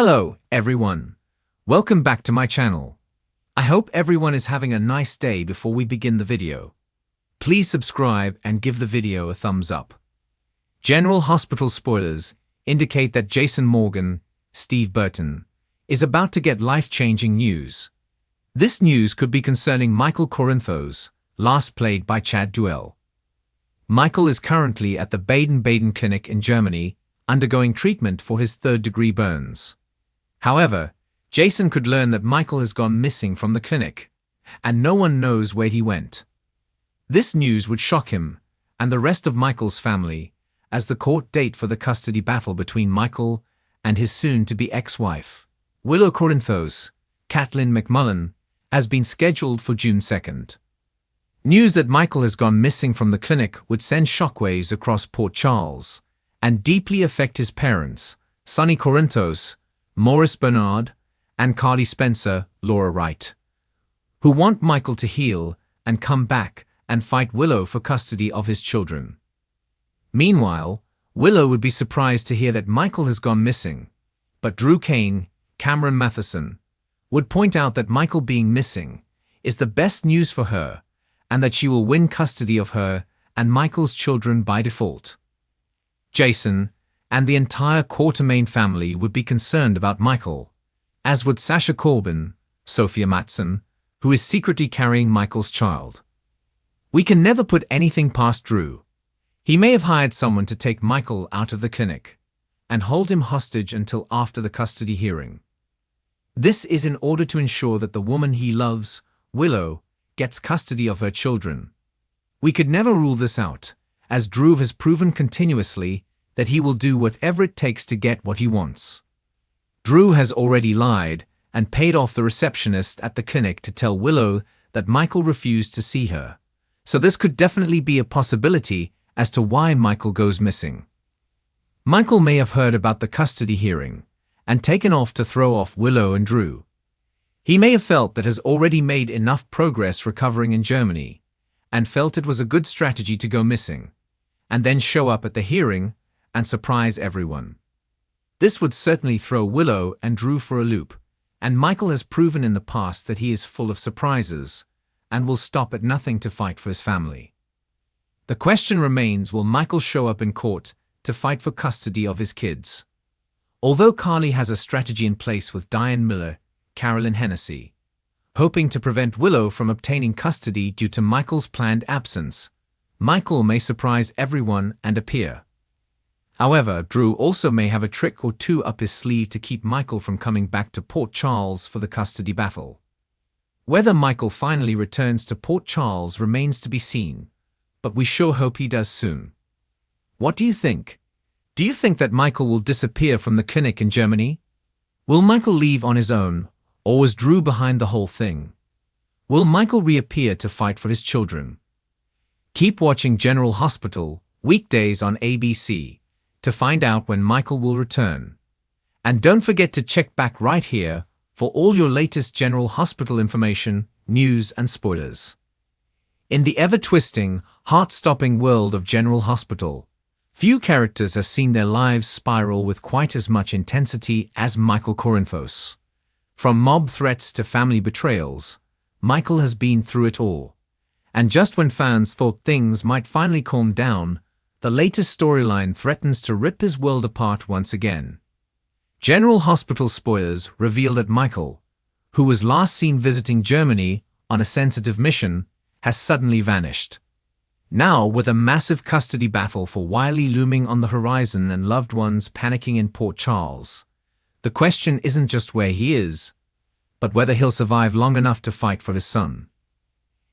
Hello, everyone. Welcome back to my channel. I hope everyone is having a nice day before we begin the video. Please subscribe and give the video a thumbs up. General Hospital spoilers indicate that Jason Morgan, Steve Burton, is about to get life-changing news. This news could be concerning Michael Corinthos, last played by Duell. Michael is currently at the Baden-Baden clinic in Germany, undergoing treatment for his third-degree burns. However, Jason could learn that Michael has gone missing from the clinic, and no one knows where he went. This news would shock him and the rest of Michael's family, as the court date for the custody battle between Michael and his soon-to-be ex-wife, Willow Corinthos, Kathleen McMullen, has been scheduled for June 2nd. News that Michael has gone missing from the clinic would send shockwaves across Port Charles and deeply affect his parents, Sonny Corinthos, Maurice Bernard, and Carly Spencer, Laura Wright, who want Michael to heal and come back and fight Willow for custody of his children. Meanwhile, Willow would be surprised to hear that Michael has gone missing, but Drew Kane, Cameron Matheson, would point out that Michael being missing is the best news for her and that she will win custody of her and Michael's children by default. Jason and the entire Quartermain family would be concerned about Michael, as would Sasha Corbin, Sophia Matson, who is secretly carrying Michael's child. We can never put anything past Drew. He may have hired someone to take Michael out of the clinic and hold him hostage until after the custody hearing. This is in order to ensure that the woman he loves, Willow, gets custody of her children. We could never rule this out, as Drew has proven continuously that he will do whatever it takes to get what he wants. Drew has already lied and paid off the receptionist at the clinic to tell Willow that Michael refused to see her, so this could definitely be a possibility as to why Michael goes missing. Michael may have heard about the custody hearing and taken off to throw off Willow and Drew. He may have felt that has already made enough progress recovering in Germany and felt it was a good strategy to go missing and then show up at the hearing and surprise everyone. This would certainly throw Willow and Drew for a loop, and Michael has proven in the past that he is full of surprises and will stop at nothing to fight for his family. The question remains, will Michael show up in court to fight for custody of his kids? Although Carly has a strategy in place with Diane Miller, Carolyn Hennessy, hoping to prevent Willow from obtaining custody due to Michael's planned absence, Michael may surprise everyone and appear. However, Drew also may have a trick or two up his sleeve to keep Michael from coming back to Port Charles for the custody battle. Whether Michael finally returns to Port Charles remains to be seen, but we sure hope he does soon. What do you think? Do you think that Michael will disappear from the clinic in Germany? Will Michael leave on his own, or was Drew behind the whole thing? Will Michael reappear to fight for his children? Keep watching General Hospital, weekdays on ABC, to find out when Michael will return. And don't forget to check back right here for all your latest General Hospital information, news and spoilers. In the ever-twisting, heart-stopping world of General Hospital, few characters have seen their lives spiral with quite as much intensity as Michael Corinthos. From mob threats to family betrayals, Michael has been through it all. And just when fans thought things might finally calm down, the latest storyline threatens to rip his world apart once again. General Hospital spoilers reveal that Michael, who was last seen visiting Germany on a sensitive mission, has suddenly vanished. Now, with a massive custody battle for Wiley looming on the horizon and loved ones panicking in Port Charles, the question isn't just where he is, but whether he'll survive long enough to fight for his son.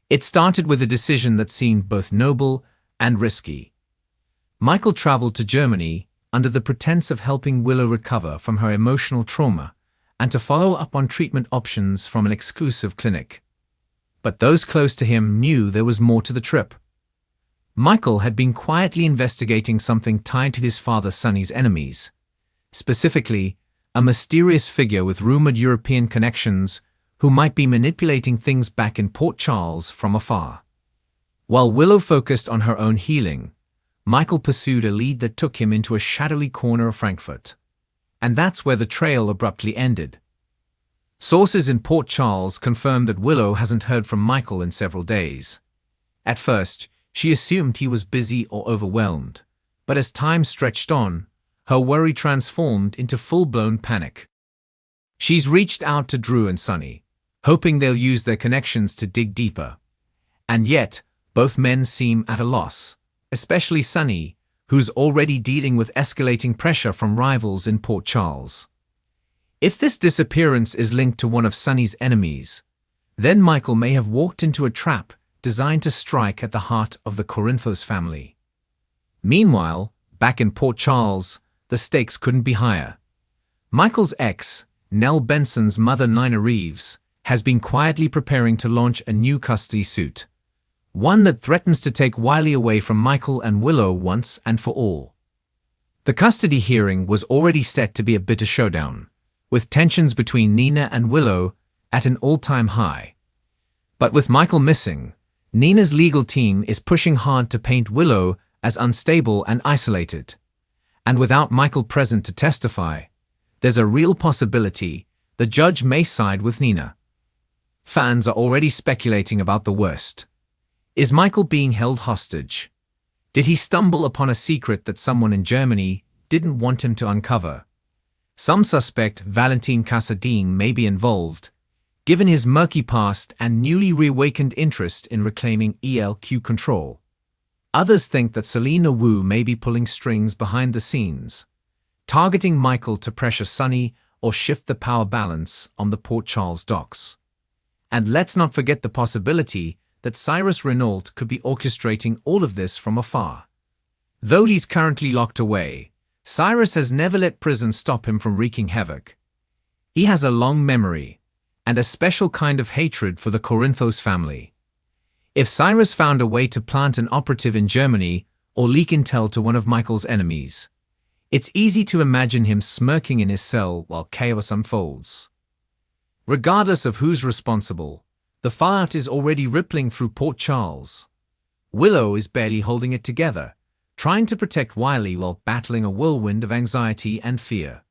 It started with a decision that seemed both noble and risky. Michael traveled to Germany under the pretense of helping Willow recover from her emotional trauma and to follow up on treatment options from an exclusive clinic. But those close to him knew there was more to the trip. Michael had been quietly investigating something tied to his father Sonny's enemies, specifically a mysterious figure with rumored European connections who might be manipulating things back in Port Charles from afar. While Willow focused on her own healing, Michael pursued a lead that took him into a shadowy corner of Frankfurt. and that's where the trail abruptly ended. Sources in Port Charles confirmed that Willow hasn't heard from Michael in several days. At first, she assumed he was busy or overwhelmed, but as time stretched on, her worry transformed into full-blown panic. She's reached out to Drew and Sonny, hoping they'll use their connections to dig deeper. And yet, both men seem at a loss, especially Sonny, who's already dealing with escalating pressure from rivals in Port Charles. If this disappearance is linked to one of Sonny's enemies, then Michael may have walked into a trap designed to strike at the heart of the Corinthos family. Meanwhile, back in Port Charles, the stakes couldn't be higher. Michael's ex, Nell Benson's mother Nina Reeves, has been quietly preparing to launch a new custody suit, one that threatens to take Wiley away from Michael and Willow once and for all. The custody hearing was already set to be a bitter showdown, with tensions between Nina and Willow at an all-time high. But with Michael missing, Nina's legal team is pushing hard to paint Willow as unstable and isolated. And without Michael present to testify, there's a real possibility the judge may side with Nina. Fans are already speculating about the worst. Is Michael being held hostage? Did he stumble upon a secret that someone in Germany didn't want him to uncover? Some suspect Valentin Casadine may be involved, given his murky past and newly reawakened interest in reclaiming ELQ control. Others think that Selena Wu may be pulling strings behind the scenes, targeting Michael to pressure Sonny or shift the power balance on the Port Charles docks. And let's not forget the possibility that Cyrus Renault could be orchestrating all of this from afar. Though he's currently locked away, Cyrus has never let prison stop him from wreaking havoc. He has a long memory, and a special kind of hatred for the Corinthos family. If Cyrus found a way to plant an operative in Germany or leak intel to one of Michael's enemies, it's easy to imagine him smirking in his cell while chaos unfolds. Regardless of who's responsible, the fallout is already rippling through Port Charles. Willow is barely holding it together, trying to protect Wiley while battling a whirlwind of anxiety and fear.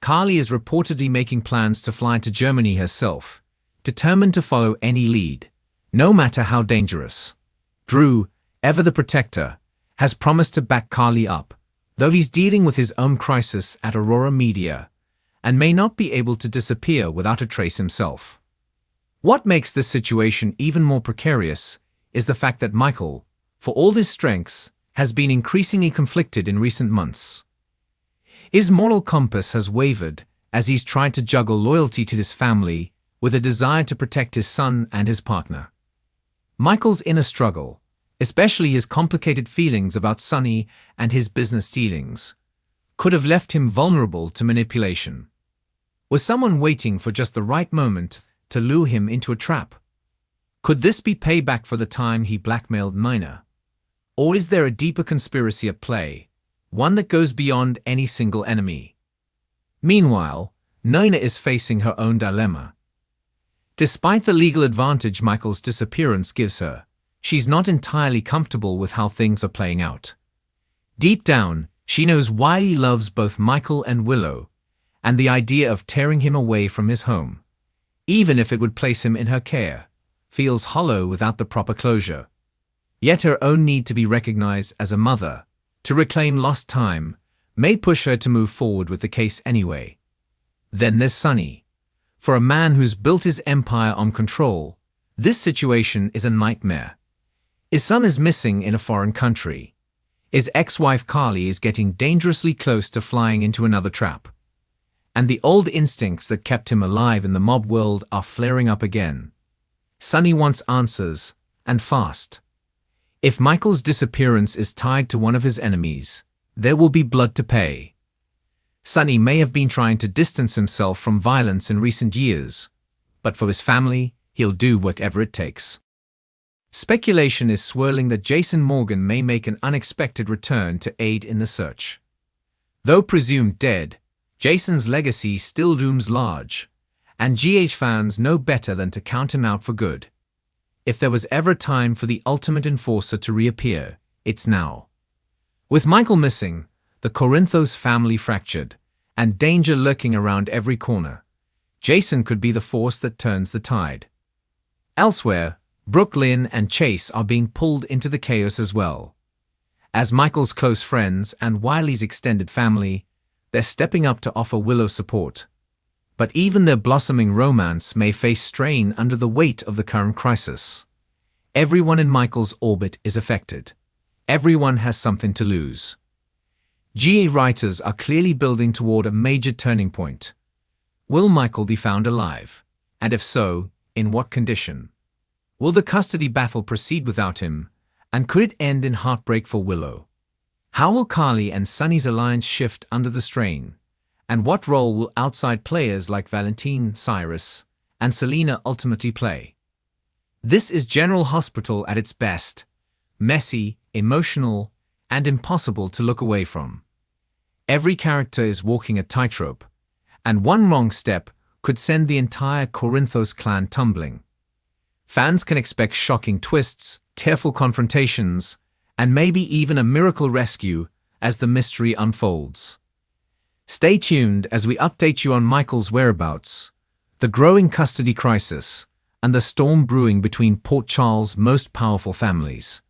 Carly is reportedly making plans to fly to Germany herself, determined to follow any lead, no matter how dangerous. Drew, ever the protector, has promised to back Carly up, though he's dealing with his own crisis at Aurora Media, and may not be able to disappear without a trace himself. What makes this situation even more precarious is the fact that Michael, for all his strengths, has been increasingly conflicted in recent months. His moral compass has wavered as he's tried to juggle loyalty to his family with a desire to protect his son and his partner. Michael's inner struggle, especially his complicated feelings about Sonny and his business dealings, could have left him vulnerable to manipulation. Was someone waiting for just the right moment to lure him into a trap? Could this be payback for the time he blackmailed Nina? Or is there a deeper conspiracy at play, one that goes beyond any single enemy? Meanwhile, Nina is facing her own dilemma. Despite the legal advantage Michael's disappearance gives her, she's not entirely comfortable with how things are playing out. Deep down, she knows Wiley loves both Michael and Willow, and the idea of tearing him away from his home, even if it would place him in her care, feels hollow without the proper closure. Yet her own need to be recognized as a mother, to reclaim lost time, may push her to move forward with the case anyway. Then there's Sonny. For a man who's built his empire on control, this situation is a nightmare. His son is missing in a foreign country. His ex-wife Carly is getting dangerously close to flying into another trap. And the old instincts that kept him alive in the mob world are flaring up again. Sonny wants answers, and fast. If Michael's disappearance is tied to one of his enemies, there will be blood to pay. Sonny may have been trying to distance himself from violence in recent years, but for his family, he'll do whatever it takes. Speculation is swirling that Jason Morgan may make an unexpected return to aid in the search. Though presumed dead, Jason's legacy still looms large, and GH fans know better than to count him out for good. If there was ever a time for the ultimate enforcer to reappear, it's now. With Michael missing, the Corinthos family fractured, and danger lurking around every corner. Jason could be the force that turns the tide. Elsewhere, Brooke, Lynn, and Chase are being pulled into the chaos as well. As Michael's close friends and Wiley's extended family, they're stepping up to offer Willow support. But even their blossoming romance may face strain under the weight of the current crisis. Everyone in Michael's orbit is affected. Everyone has something to lose. GA writers are clearly building toward a major turning point. Will Michael be found alive? And if so, in what condition? Will the custody battle proceed without him? And could it end in heartbreak for Willow? How will Carly and Sonny's alliance shift under the strain? And what role will outside players like Valentine, Cyrus, and Selena ultimately play? This is General Hospital at its best: messy, emotional, and impossible to look away from. Every character is walking a tightrope, and one wrong step could send the entire Corinthos clan tumbling. Fans can expect shocking twists, tearful confrontations, and maybe even a miracle rescue as the mystery unfolds. Stay tuned as we update you on Michael's whereabouts, the growing custody crisis, and the storm brewing between Port Charles' most powerful families.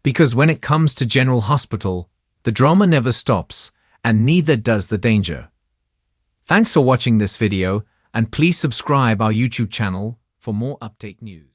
Because when it comes to General Hospital, the drama never stops, and neither does the danger. Thanks for watching this video, and please subscribe our YouTube channel for more update news.